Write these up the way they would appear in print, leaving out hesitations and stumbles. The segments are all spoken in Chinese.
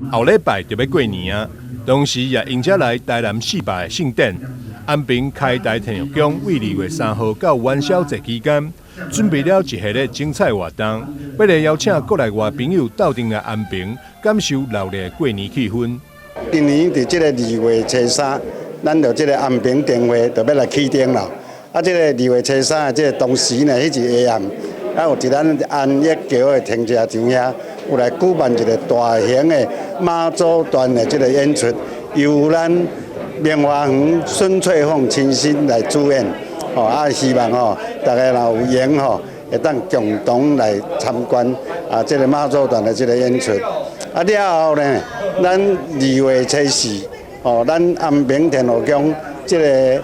后礼拜就要过年啊，同时也迎接来台南400的庆典。安平开台体育宫为2月3号到元宵节期间，准备了一系列精彩活动，要来邀请国内外朋友到阵来安平，感受热烈的过年气氛。今年伫这个2月初3，咱就这个安平灯会就要来启动了。啊，这个2月初3的这个同时呢，迄日下暗，啊有伫咱安逸桥的停车场遐，有来举办一个大型的妈祖团的这个演出，由咱棉花园孙翠凤亲身来主演。啊，希望大家若有缘会当共同来参观啊，这个妈祖团的这个演出。啊了后呢，咱2月初4，咱安平天后宫这个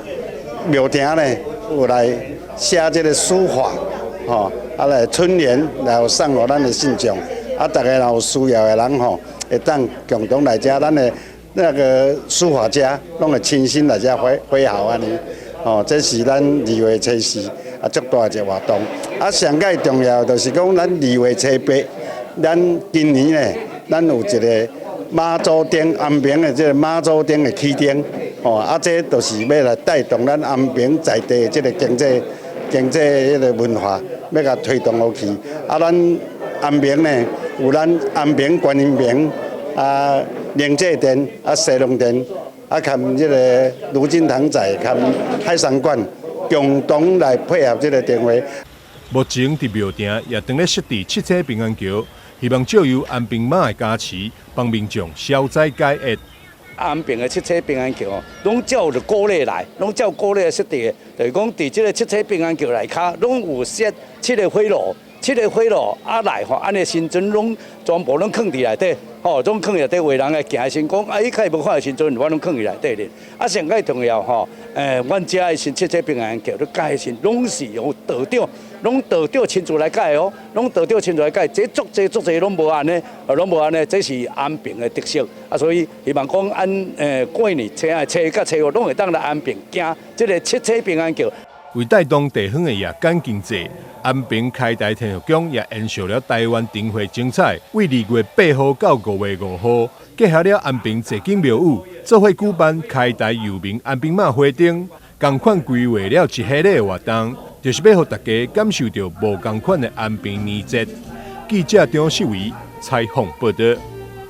庙埕呢，有来写这个书法，啊来春联，然后送予咱的信众，啊大家若有需要的人会当共同来遮，咱的那个书法家拢会亲身来遮会好安尼。这是咱2月初4啊，足大一个活动。啊，上界重要就是讲，咱2月初8，咱今年呢，咱有一个妈祖灯安平的这个妈祖灯的起灯，啊，这就是要来带动咱安平在地的这个经济迄个文化，要甲推动落去。啊，咱安平呢，有咱安平观音庙啊、灵济殿啊、西龙殿。啊，含这个卢金堂仔、含海参馆共同来配合这个灯会。目前伫庙埕也正咧设置7彩平安桥，希望借由安平妈的加持，帮民众消灾解厄。安平的7彩平安桥拢照着鼓励来，拢照鼓励设置的，就是讲伫这个7彩平安桥内骹，拢有设7个火炉。7个火炉啊来安尼新尊拢全部拢放伫内底，拢放伫内底，为人来行先讲，伊较无看到新尊，我拢放伫内底咧。啊，上界重要阮遮的新7彩平安桥，咧改新拢是由道长，拢道长亲自来改拢道长亲自来改，这足济拢无安尼，这是安平的特色。啊，所以希望讲过年初甲初5拢会当来安平行这个7彩平安桥。为带动地方的夜间经济，安平开台体育宫也延续了台湾灯会精彩，为2月8号到5月5号，结合了安平坐景庙宇，做伙举办开台佑民安平妈花灯，同款规划了一系列活动，就是要让大家感受到无同款的安平年节。记者张秀仪采访报道。